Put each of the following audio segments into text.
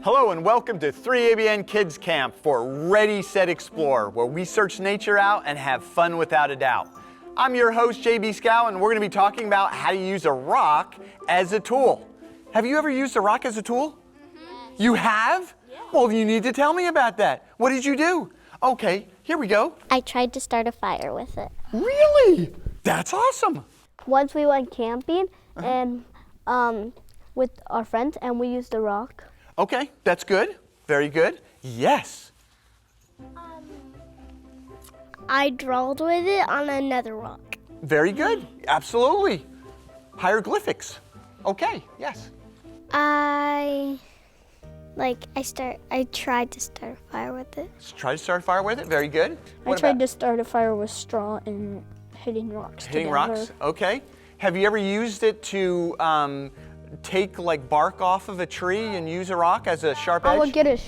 Hello and welcome to 3ABN Kids Camp for Ready, Set, Explore, where we search nature out and have fun without a doubt. I'm your host, JB Scow, and we're going to be talking about how to use a rock as a tool. Have you ever used a rock as a tool? Mm-hmm. You have? Yeah. Well, you need to tell me about that. What did you do? Okay, here we go. I tried to start a fire with it. Really? That's awesome. Once we went camping and with our friends, and we used a rock. Okay, that's good. Very good. Yes. I drawed with it on another rock. Very good. Absolutely. Hieroglyphics. Okay, yes. I tried to start a fire with it. Try to start a fire with it. Very good. I tried to start a fire with straw and hitting rocks. Hitting rocks. Okay. Have you ever used it to take like bark off of a tree and use a rock as a sharp edge? I would get a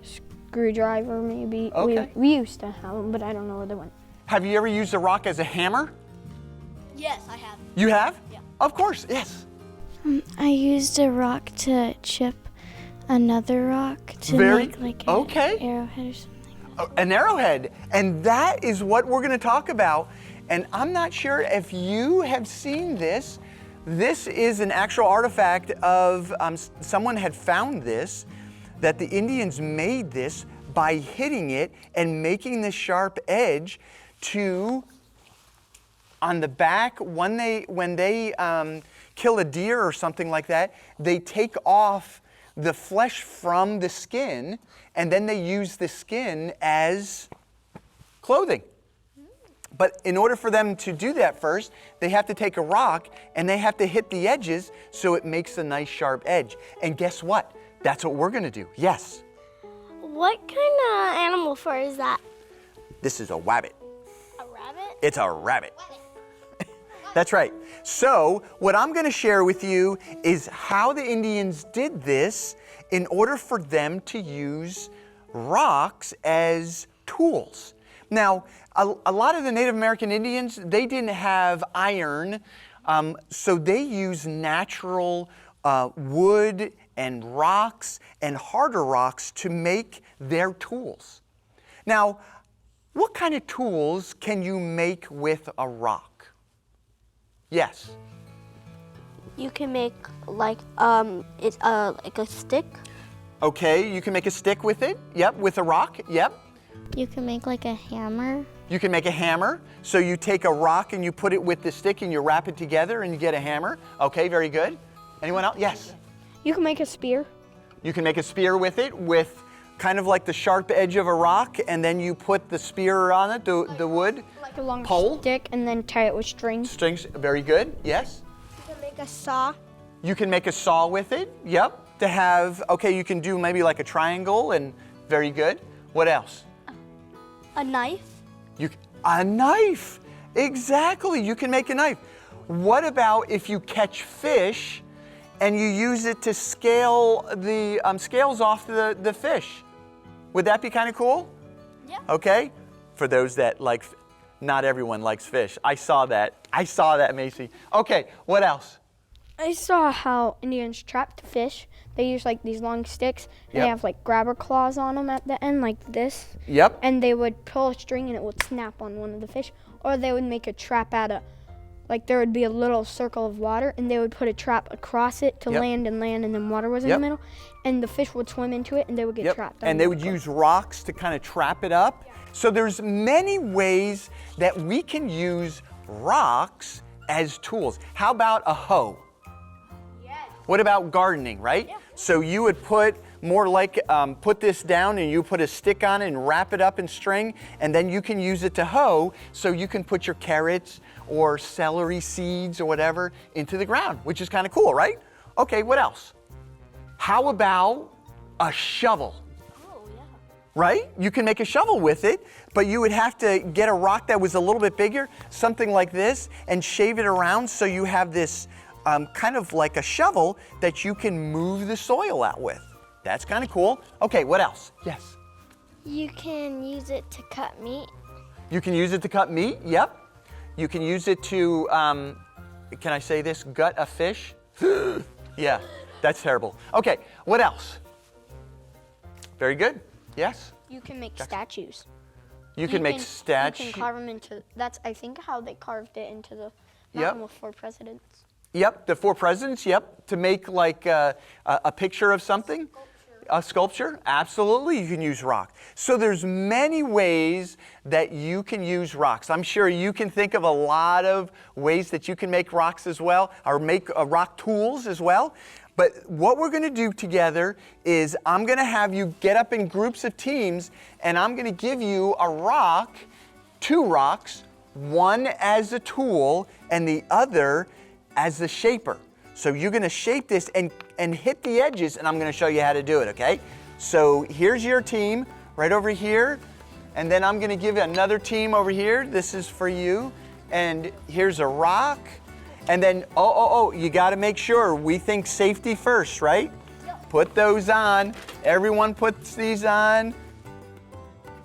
screwdriver maybe. Okay. We used to have them, but I don't know where they went. Have you ever used a rock as a hammer? Yes, I have. You have? Yeah. Of course, yes. I used a rock to chip another rock to make like an arrowhead or something. Oh, an arrowhead. And that is what we're going to talk about. And I'm not sure if you have seen this. This is an actual artifact of someone had found this, that the Indians made this by hitting it and making this sharp edge to, on the back, when they kill a deer or something like that, they take off the flesh from the skin and then they use the skin as clothing. But in order for them to do that first, they have to take a rock and they have to hit the edges so it makes a nice sharp edge. And guess what? That's what we're going to do. Yes? What kind of animal fur is that? This is a rabbit. A rabbit? It's a rabbit. That's right. So what I'm going to share with you is how the Indians did this in order for them to use rocks as tools. Now, a lot of the Native American Indians, they didn't have iron, so they used natural wood and rocks and harder rocks to make their tools. Now, what kind of tools can you make with a rock? Yes. You can make like a stick. Okay, you can make a stick with it. Yep, with a rock. Yep. You can make like a hammer. You can make a hammer. So you take a rock and you put it with the stick and you wrap it together and you get a hammer. Okay, very good. Anyone else? Yes. You can make a spear. You can make a spear with it, with kind of like the sharp edge of a rock, and then you put the spear on it, the wood. Like a long pole. stick and then tie it with string. Strings, very good. Yes. You can make a saw. You can make a saw with it. Yep. To have, okay, you can do maybe like a triangle, and very good. What else? A knife. A knife. Exactly. You can make a knife. What about if you catch fish and you use it to scale the scales off the fish? Would that be kind of cool? Yeah. Okay. For those that like, not everyone likes fish. I saw that, Macy. Okay. What else? I saw how Indians trapped fish. They use like these long sticks and they have like grabber claws on them at the end like this. Yep. And they would pull a string and it would snap on one of the fish. Or they would make a trap out of, like there would be a little circle of water and they would put a trap across it to land and then water was in the middle. And the fish would swim into it and they would get trapped. And they would use rocks to kind of trap it up. Yeah. So there's many ways that we can use rocks as tools. How about a hoe? What about gardening, right? Yeah. So you would put more like, put this down and you put a stick on it and wrap it up in string, and then you can use it to hoe, so you can put your carrots or celery seeds or whatever into the ground, which is kind of cool, right? Okay, what else? How about a shovel? Oh, yeah. Right? You can make a shovel with it, but you would have to get a rock that was a little bit bigger, something like this, and shave it around so you have this kind of like a shovel that you can move the soil out with. That's kind of cool. Okay, what else? Yes? You can use it to cut meat. You can use it to cut meat, yep. You can use it to, can I say this, gut a fish? Yeah, that's terrible. Okay, what else? Very good. Yes? You can make statues. You can make statues. You can carve them into, that's I think how they carved it into the Yep. mountain with 4 presidents. Yep, the 4 presidents, yep. To make like a picture of something. A sculpture, absolutely, you can use rock. So there's many ways that you can use rocks. I'm sure you can think of a lot of ways that you can make rocks as well, or make rock tools as well. But what we're going to do together is I'm going to have you get up in groups of teams, and I'm going to give you a rock, 2 rocks, one as a tool and the other as the shaper. So you're going to shape this and hit the edges, and I'm going to show you how to do it, okay? So here's your team right over here, and then I'm going to give another team over here. This is for you, and here's a rock, and then, you got to make sure we think safety first, right? Put those on. Everyone puts these on.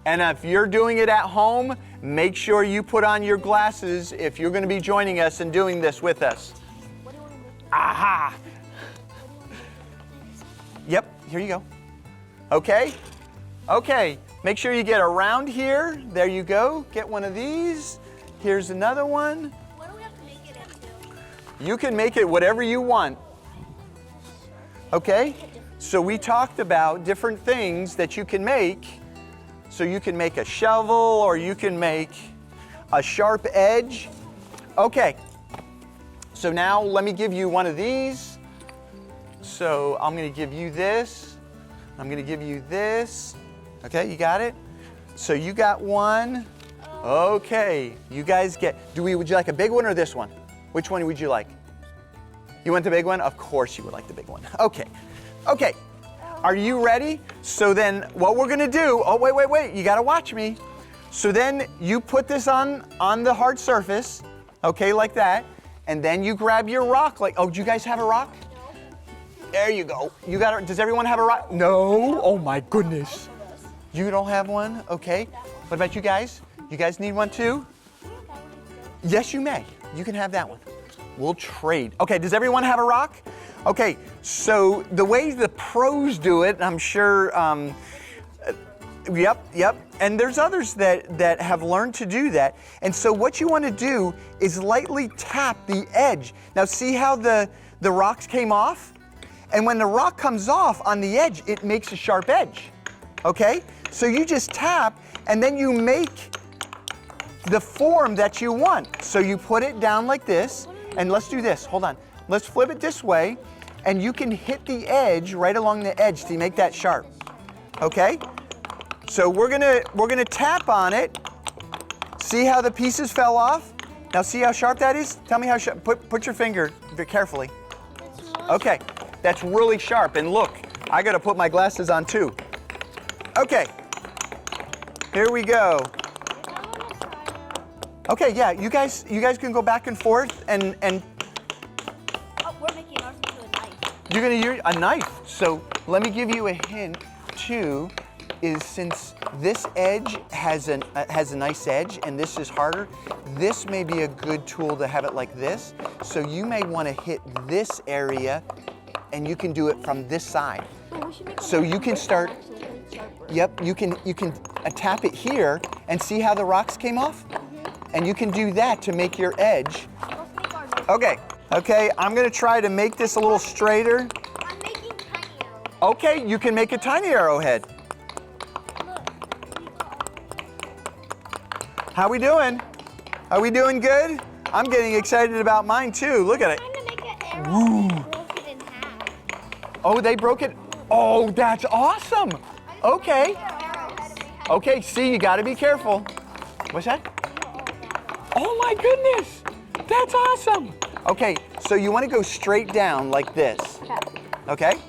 And if you're doing it at home, make sure you put on your glasses if you're going to be joining us and doing this with us. Aha! Yep, here you go. Okay? Okay, make sure you get around here. There you go. Get one of these. Here's another one. What do we have to make it into? You can make it whatever you want. Okay? So we talked about different things that you can make. So you can make a shovel, or you can make a sharp edge. Okay. So now let me give you one of these. So I'm going to give you this. I'm going to give you this. Okay, you got it? So you got one. Okay, you guys get, would you like a big one or this one? Which one would you like? You want the big one? Of course you would like the big one. Okay, okay. Are you ready? So then what we're going to do, wait, you got to watch me. So then you put this on the hard surface, okay, like that. And then you grab your rock, do you guys have a rock? No. There you go. Does everyone have a rock? No? Oh my goodness. You don't have one? Okay. What about you guys? You guys need one too? Yes, you may. You can have that one. We'll trade. Okay, does everyone have a rock? Okay, so the way the pros do it, I'm sure, yep. And there's others that have learned to do that. And so what you want to do is lightly tap the edge. Now see how the rocks came off? And when the rock comes off on the edge, it makes a sharp edge. Okay? So you just tap, and then you make the form that you want. So you put it down like this, and let's do this. Hold on. Let's flip it this way, and you can hit the edge right along the edge to make that sharp. Okay? So we're gonna tap on it. See how the pieces fell off? Now see how sharp that is? Tell me how sharp. Put your finger very carefully. Okay, that's really sharp. And look, I gotta put my glasses on too. Okay, here we go. Okay, yeah, you guys can go back and forth and. Oh, we're making ours into a knife. You're gonna use a knife. So let me give you a hint too. Is since this edge has a nice edge and this is harder, this may be a good tool to have it like this. So you may want to hit this area, and you can do it from this side. So you can start. Yep, you can tap it here and see how the rocks came off, and you can do that to make your edge. Okay, I'm gonna try to make this a little straighter. I'm making tiny arrows. Okay, you can make a tiny arrowhead. How we doing? Are we doing good? I'm getting excited about mine too. Look at it. I'm trying to make an arrow and broke it in half. Oh, they broke it. Oh, that's awesome. Okay. Okay, see, you gotta be careful. What's that? Oh my goodness. That's awesome. Okay, so you wanna go straight down like this. Okay?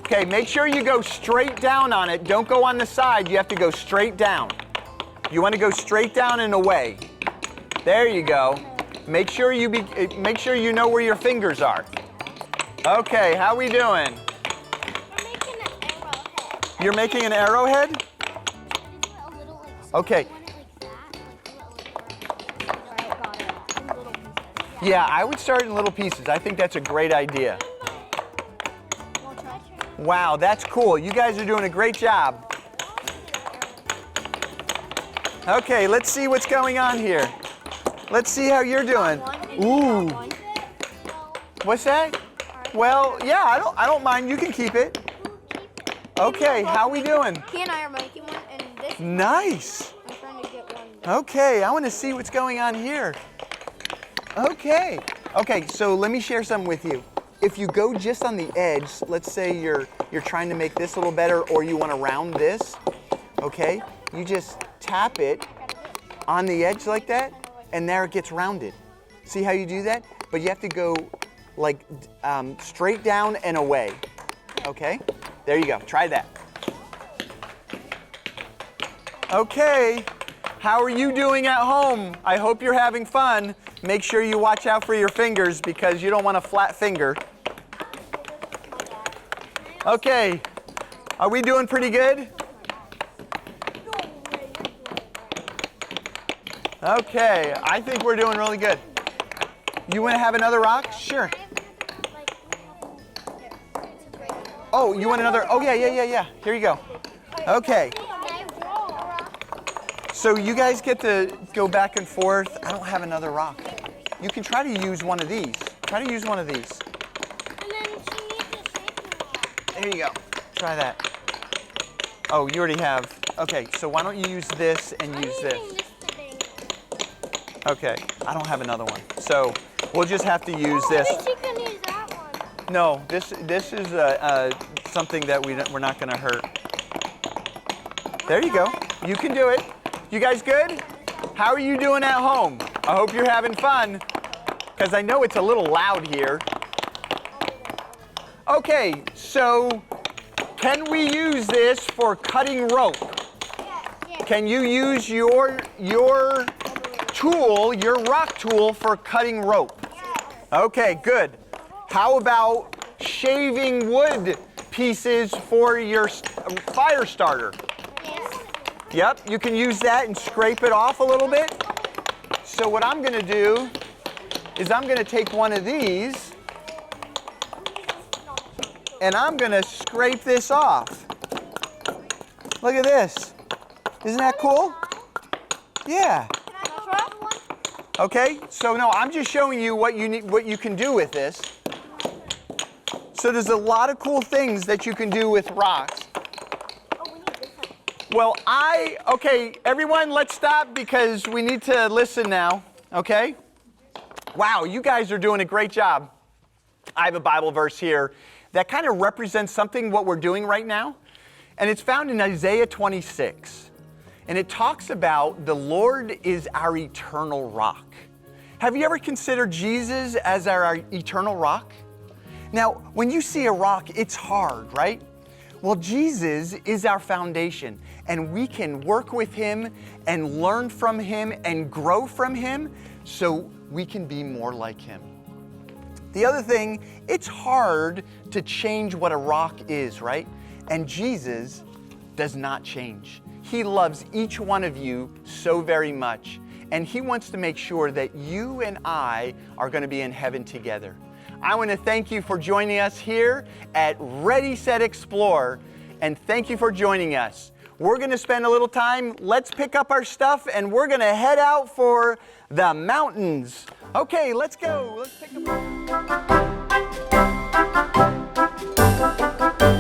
Okay, make sure you go straight down on it. Don't go on the side, you have to go straight down. You want to go straight down and away. There you go. Make sure you know where your fingers are. Okay, how we doing? We're making an arrowhead. You're making an arrowhead? A little like Okay. little pieces. Yeah, I would start in little pieces. I think that's a great idea. Wanna try? Wow, that's cool. You guys are doing a great job. Okay, let's see what's going on here. Let's see how you're doing. Ooh. What's that? Well, yeah, I don't mind. You can keep it. Okay, how we doing? He and I are making one, and this. Nice. I'm trying to get one. Okay, I want to see what's going on here. Okay. Okay, so let me share something with you. If you go just on the edge, let's say you're trying to make this a little better, or you want to round this, okay? You just tap it on the edge like that, and there it gets rounded. See how you do that? But you have to go like straight down and away, okay? There you go, try that. Okay, how are you doing at home? I hope you're having fun. Make sure you watch out for your fingers because you don't want a flat finger. Okay, are we doing pretty good? Okay, I think we're doing really good. You want to have another rock? Sure. Oh, you want another? Oh, yeah. Here you go. Okay. So you guys get to go back and forth. I don't have another rock. You can try to use one of these. Try to use one of these. There you go. Try that. Oh, you already have. Okay, so why don't you use this and use this? Okay, I don't have another one. So we'll just have to use this. No, this is something that we're not going to hurt. There you go. You can do it. You guys good? How are you doing at home? I hope you're having fun, because I know it's a little loud here. Okay, so can we use this for cutting rope? Can you use your tool, your rock tool, for cutting rope? Okay, good. How about shaving wood pieces for your fire starter? Yep, you can use that and scrape it off a little bit. So what I'm going to do is I'm going to take one of these and I'm going to scrape this off. Look at this. Isn't that cool? Yeah. Okay, so no, I'm just showing you what you can do with this. So there's a lot of cool things that you can do with rocks. Well, okay, everyone, let's stop because we need to listen now, okay? Wow, you guys are doing a great job. I have a Bible verse here that kind of represents something what we're doing right now, and it's found in Isaiah 26, and it talks about the Lord is our eternal rock. Have you ever considered Jesus as our eternal rock? Now, when you see a rock, it's hard, right? Well, Jesus is our foundation, and we can work with Him and learn from Him and grow from Him so we can be more like Him. The other thing, it's hard to change what a rock is, right? And Jesus does not change. He loves each one of you so very much, and He wants to make sure that you and I are going to be in heaven together. I want to thank you for joining us here at Ready, Set, Explore, and thank you for joining us. We're going to spend a little time. Let's pick up our stuff, and we're going to head out for the mountains. Okay, let's go. Let's pick up.